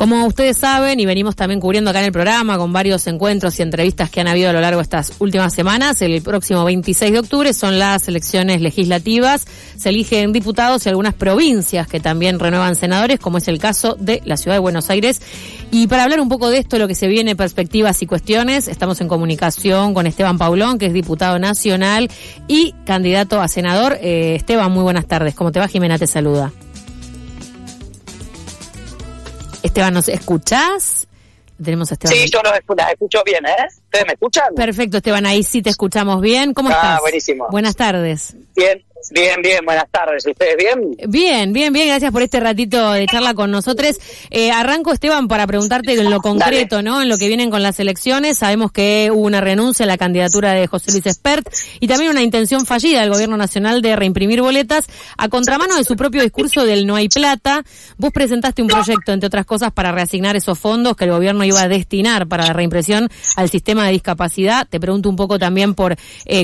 Como ustedes saben, y venimos también cubriendo acá en el programa con varios encuentros y entrevistas que han habido a lo largo de estas últimas semanas, el próximo 26 de octubre son las elecciones legislativas. Se eligen diputados y algunas provincias que también renuevan senadores, como es el caso de la ciudad de Buenos Aires. Y para hablar un poco de esto, lo que se viene, perspectivas y cuestiones, estamos en comunicación con Esteban Paulón, que es diputado nacional y candidato a senador. Esteban, muy buenas tardes. ¿Cómo te va? Jimena te saluda. Esteban, ¿nos escuchás? Tenemos a Esteban. Sí, yo los escucho bien, ¿eh? ¿Ustedes me escuchan? Perfecto, Esteban, ahí sí te escuchamos bien. ¿Cómo estás? Buenísimo. Buenas tardes. Bien, buenas tardes. ¿Ustedes bien? Bien, gracias por este ratito de charla con nosotros. Arranco, Esteban, para preguntarte en lo concreto, Dale. ¿No? En lo que vienen con las elecciones. Sabemos que hubo una renuncia a la candidatura de José Luis Espert y también una intención fallida del Gobierno Nacional de reimprimir boletas a contramano de su propio discurso del no hay plata. Vos presentaste un proyecto, entre otras cosas, para reasignar esos fondos que el Gobierno iba a destinar para la reimpresión al sistema de discapacidad. Te pregunto un poco también por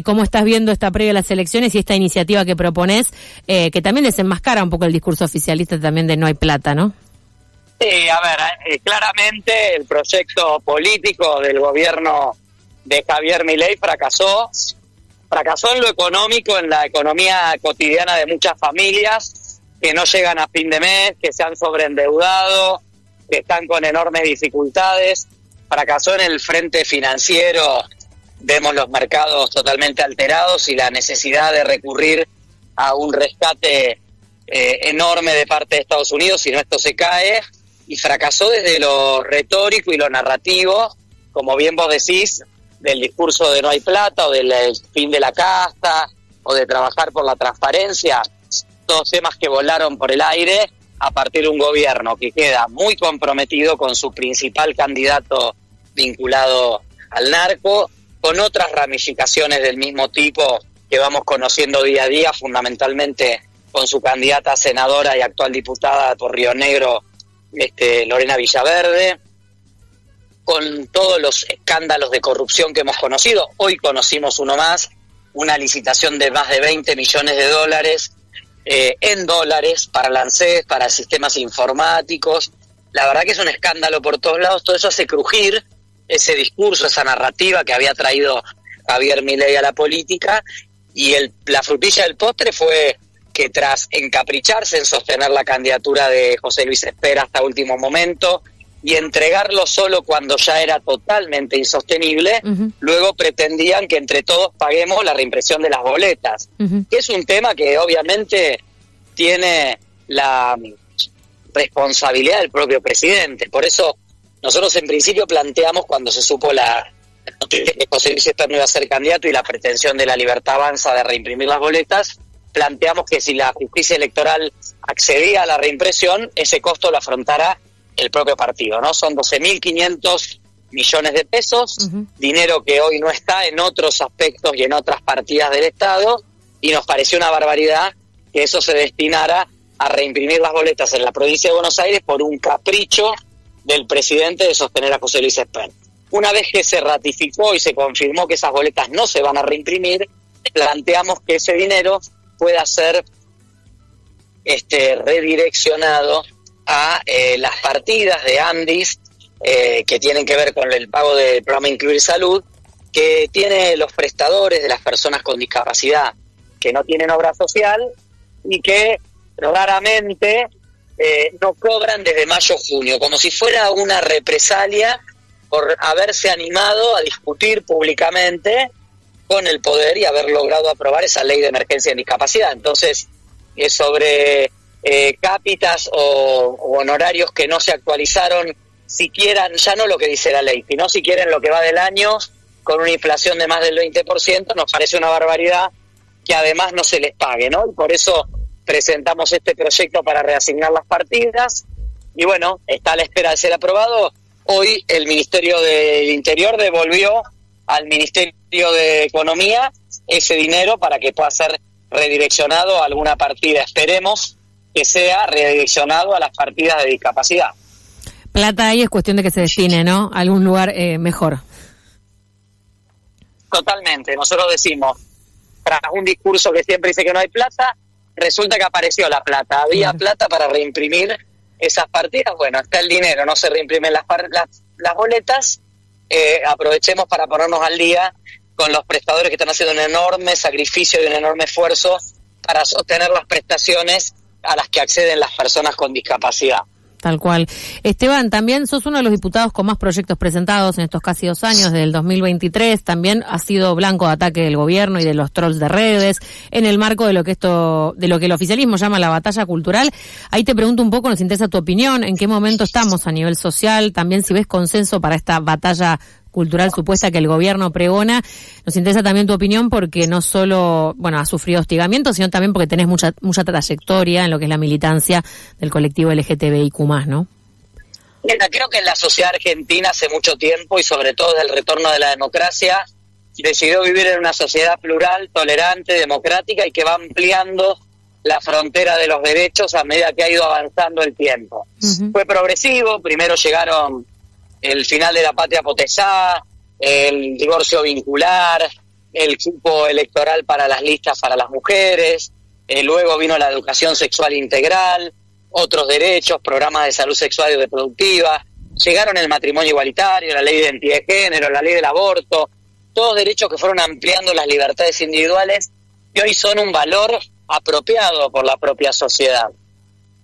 cómo estás viendo esta previa a las elecciones y esta iniciativa que proponés, que también desenmascara un poco el discurso oficialista también de no hay plata, ¿no? Sí, a ver, claramente el proyecto político del gobierno de Javier Milei fracasó en lo económico, en la economía cotidiana de muchas familias que no llegan a fin de mes, que se han sobreendeudado, que están con enormes dificultades. Fracasó en el frente financiero, vemos los mercados totalmente alterados y la necesidad de recurrir a un rescate enorme de parte de Estados Unidos, si no esto se cae, y fracasó desde lo retórico y lo narrativo, como bien vos decís, del discurso de no hay plata o del fin de la casta o de trabajar por la transparencia, todos temas que volaron por el aire a partir de un gobierno que queda muy comprometido con su principal candidato vinculado al narco, con otras ramificaciones del mismo tipo que vamos conociendo día a día, fundamentalmente con su candidata a senadora y actual diputada por Río Negro, Lorena Villaverde, con todos los escándalos de corrupción que hemos conocido. Hoy conocimos uno más, una licitación de más de 20 millones de dólares, en dólares para el ANSES, para sistemas informáticos. La verdad que es un escándalo por todos lados. Todo eso hace crujir ese discurso, esa narrativa que había traído Javier Milei a la política, y la frutilla del postre fue que tras encapricharse en sostener la candidatura de José Luis Espert hasta último momento y entregarlo solo cuando ya era totalmente insostenible, luego pretendían que entre todos paguemos la reimpresión de las boletas, que es un tema que obviamente tiene la responsabilidad del propio presidente. Por eso nosotros en principio planteamos, cuando se supo que José Luis Espert no iba a ser candidato y la pretensión de la Libertad Avanza de reimprimir las boletas, planteamos que si la justicia electoral accedía a la reimpresión, ese costo lo afrontara el propio partido, ¿no? Son 12.500 millones de pesos, dinero que hoy no está en otros aspectos y en otras partidas del Estado, y nos pareció una barbaridad que eso se destinara a reimprimir las boletas en la provincia de Buenos Aires por un capricho del presidente de sostener a José Luis Espert. Una vez que se ratificó y se confirmó que esas boletas no se van a reimprimir, planteamos que ese dinero pueda ser redireccionado a las partidas de Andis que tienen que ver con el pago del programa Incluir Salud, que tiene los prestadores de las personas con discapacidad que no tienen obra social y que raramente no cobran desde mayo-junio, como si fuera una represalia por haberse animado a discutir públicamente con el poder y haber logrado aprobar esa ley de emergencia en discapacidad. Entonces, sobre cápitas o honorarios que no se actualizaron, si quieren, ya no lo que dice la ley, sino si quieren lo que va del año, con una inflación de más del 20%, nos parece una barbaridad que además no se les pague, ¿no? Y por eso presentamos este proyecto para reasignar las partidas, y bueno, está a la espera de ser aprobado. Hoy el Ministerio del Interior devolvió al Ministerio de Economía ese dinero para que pueda ser redireccionado a alguna partida. Esperemos que sea redireccionado a las partidas de discapacidad. Plata ahí es cuestión de que se destine, ¿no? A algún lugar mejor. Totalmente. Nosotros decimos, tras un discurso que siempre dice que no hay plata, resulta que apareció la plata. Había plata para reimprimir esas partidas, bueno, está el dinero, no se reimprimen las boletas, aprovechemos para ponernos al día con los prestadores que están haciendo un enorme sacrificio y un enorme esfuerzo para sostener las prestaciones a las que acceden las personas con discapacidad. Tal cual. Esteban, también sos uno de los diputados con más proyectos presentados en estos casi 2 años, desde el 2023. También has sido blanco de ataque del gobierno y de los trolls de redes, en el marco de lo que el oficialismo llama la batalla cultural. Ahí te pregunto un poco, nos interesa tu opinión, en qué momento estamos a nivel social, también si ves consenso para esta batalla cultural supuesta que el gobierno pregona. Nos interesa también tu opinión porque no solo, has sufrido hostigamiento, sino también porque tenés mucha trayectoria en lo que es la militancia del colectivo LGTBIQ+, ¿no? Mira, creo que en la sociedad argentina hace mucho tiempo, y sobre todo desde el retorno de la democracia, decidió vivir en una sociedad plural, tolerante, democrática y que va ampliando la frontera de los derechos a medida que ha ido avanzando el tiempo. Uh-huh. Fue progresivo, primero llegaron el final de la patria potestad, el divorcio vincular, el cupo electoral para las listas para las mujeres, luego vino la educación sexual integral, otros derechos, programas de salud sexual y reproductiva, llegaron el matrimonio igualitario, la ley de identidad de género, la ley del aborto, todos derechos que fueron ampliando las libertades individuales y hoy son un valor apropiado por la propia sociedad.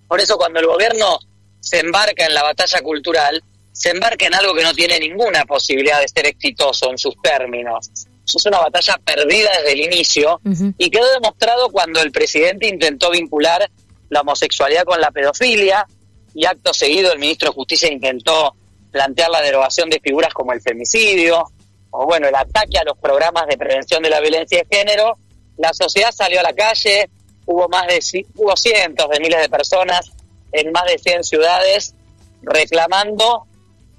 Por eso cuando el gobierno se embarca en la batalla cultural, se embarca en algo que no tiene ninguna posibilidad de ser exitoso en sus términos. Es una batalla perdida desde el inicio, uh-huh, y quedó demostrado cuando el presidente intentó vincular la homosexualidad con la pedofilia y acto seguido el ministro de Justicia intentó plantear la derogación de figuras como el femicidio o el ataque a los programas de prevención de la violencia de género. La sociedad salió a la calle, hubo cientos de miles de personas en más de 100 ciudades reclamando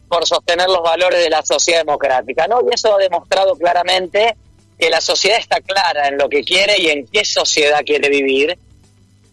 por sostener los valores de la sociedad democrática, ¿no? Y eso ha demostrado claramente que la sociedad está clara en lo que quiere y en qué sociedad quiere vivir.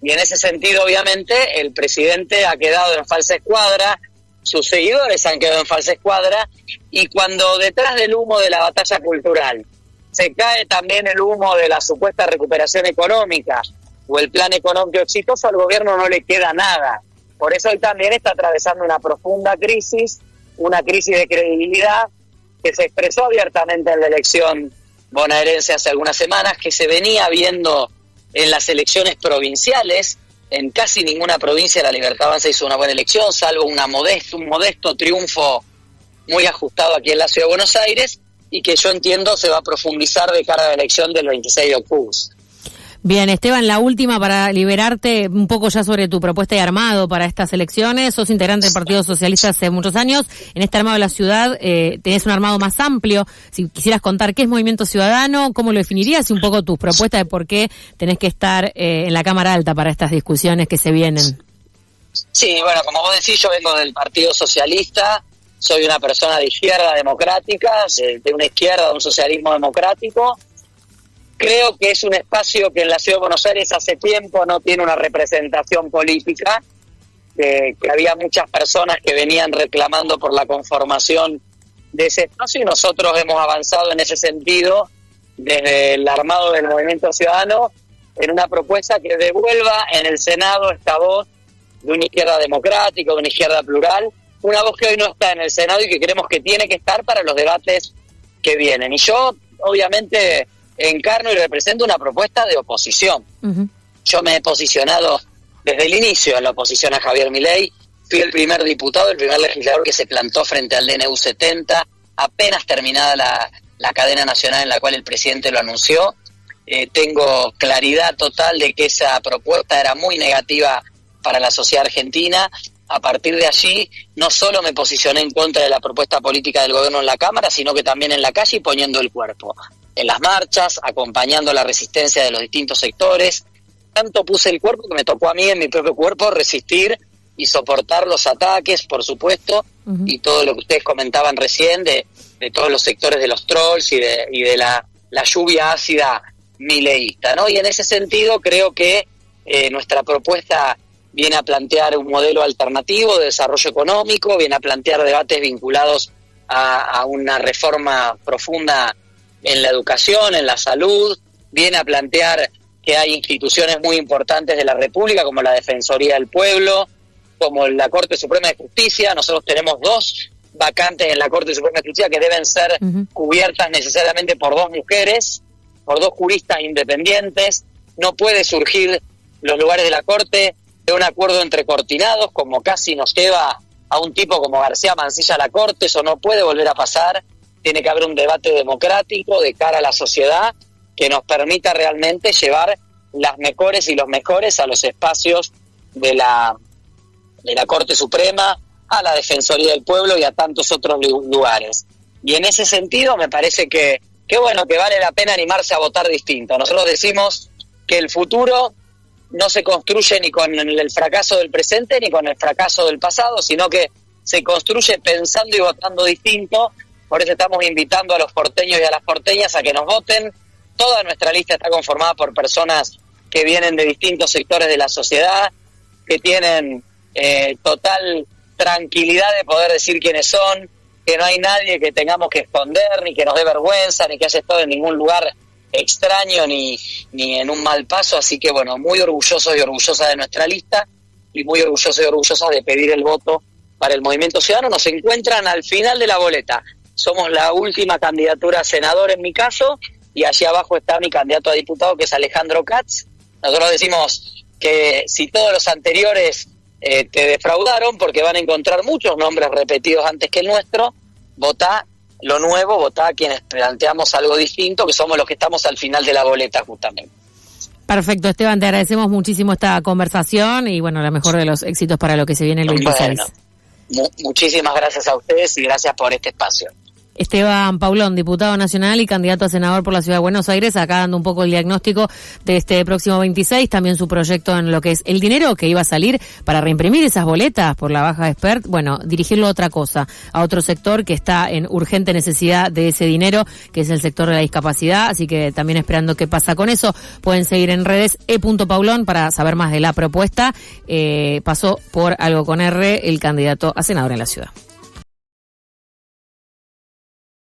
Y en ese sentido, obviamente, el presidente ha quedado en falsa escuadra, sus seguidores han quedado en falsa escuadra, y cuando detrás del humo de la batalla cultural se cae también el humo de la supuesta recuperación económica o el plan económico exitoso, al gobierno no le queda nada. Por eso hoy también está atravesando una profunda crisis, una crisis de credibilidad que se expresó abiertamente en la elección bonaerense hace algunas semanas, que se venía viendo en las elecciones provinciales. En casi ninguna provincia la Libertad Avanza hizo una buena elección, salvo un modesto triunfo muy ajustado aquí en la Ciudad de Buenos Aires, y que yo entiendo se va a profundizar de cara a la elección del 26 de octubre. Bien, Esteban, la última para liberarte un poco ya sobre tu propuesta de armado para estas elecciones. Sos integrante del Partido Socialista hace muchos años. En este armado de la ciudad tenés un armado más amplio. Si quisieras contar qué es Movimiento Ciudadano, cómo lo definirías y un poco tus propuestas de por qué tenés que estar en la Cámara Alta para estas discusiones que se vienen. Sí, como vos decís, yo vengo del Partido Socialista. Soy una persona de izquierda democrática, de una izquierda, de un socialismo democrático. Creo que es un espacio que en la Ciudad de Buenos Aires hace tiempo no tiene una representación política, que había muchas personas que venían reclamando por la conformación de ese espacio, y nosotros hemos avanzado en ese sentido desde el armado del Movimiento Ciudadano en una propuesta que devuelva en el Senado esta voz de una izquierda democrática, de una izquierda plural, una voz que hoy no está en el Senado y que creemos que tiene que estar para los debates que vienen. Y yo, obviamente, encarno y represento una propuesta de oposición. Uh-huh. Yo me he posicionado desde el inicio en la oposición a Javier Milei. Fui el primer diputado, el primer legislador que se plantó frente al DNU 70, apenas terminada la cadena nacional en la cual el presidente lo anunció. Tengo claridad total de que esa propuesta era muy negativa para la sociedad argentina. A partir de allí, no solo me posicioné en contra de la propuesta política del gobierno en la Cámara, sino que también en la calle y poniendo el cuerpo. En las marchas, acompañando la resistencia de los distintos sectores. Tanto puse el cuerpo que me tocó a mí en mi propio cuerpo resistir y soportar los ataques, por supuesto, uh-huh, y todo lo que ustedes comentaban recién de todos los sectores de los trolls y de la lluvia ácida mileísta, ¿no? Y en ese sentido creo que nuestra propuesta viene a plantear un modelo alternativo de desarrollo económico, viene a plantear debates vinculados a una reforma profunda en la educación, en la salud, viene a plantear que hay instituciones muy importantes de la República, como la Defensoría del Pueblo, como la Corte Suprema de Justicia. Nosotros tenemos 2 vacantes en la Corte Suprema de Justicia que deben ser cubiertas necesariamente por 2 mujeres, por 2 juristas independientes. No puede surgir los lugares de la Corte de un acuerdo entre cortinados, como casi nos lleva a un tipo como García Mansilla a la Corte. Eso no puede volver a pasar. Tiene que haber un debate democrático de cara a la sociedad que nos permita realmente llevar las mejores y los mejores a los espacios de la Corte Suprema, a la Defensoría del Pueblo y a tantos otros lugares. Y en ese sentido me parece que bueno, que vale la pena animarse a votar distinto. Nosotros decimos que el futuro no se construye ni con el fracaso del presente ni con el fracaso del pasado, sino que se construye pensando y votando distinto. Por eso estamos invitando a los porteños y a las porteñas a que nos voten. Toda nuestra lista está conformada por personas que vienen de distintos sectores de la sociedad, que tienen total tranquilidad de poder decir quiénes son, que no hay nadie que tengamos que esconder, ni que nos dé vergüenza, ni que haya estado en ningún lugar extraño, ni en un mal paso. Así que bueno, muy orgullosos y orgullosas de nuestra lista, y muy orgullosos y orgullosas de pedir el voto para el Movimiento Ciudadano. Nos encuentran al final de la boleta. Somos la última candidatura a senador en mi caso, y allí abajo está mi candidato a diputado, que es Alejandro Katz. Nosotros decimos que si todos los anteriores te defraudaron, porque van a encontrar muchos nombres repetidos antes que el nuestro, votá lo nuevo, votá a quienes planteamos algo distinto, que somos los que estamos al final de la boleta justamente. Perfecto, Esteban, te agradecemos muchísimo esta conversación y bueno, la mejor de los éxitos para lo que se viene el 26. Bueno, muchísimas gracias a ustedes y gracias por este espacio. Esteban Paulón, diputado nacional y candidato a senador por la Ciudad de Buenos Aires, acá dando un poco el diagnóstico de este próximo 26, también su proyecto en lo que es el dinero que iba a salir para reimprimir esas boletas por la baja de Spert, bueno, dirigirlo a otra cosa, a otro sector que está en urgente necesidad de ese dinero, que es el sector de la discapacidad, así que también esperando qué pasa con eso. Pueden seguir en redes e.paulón para saber más de la propuesta. Pasó por Algo con R, el candidato a senador en la ciudad.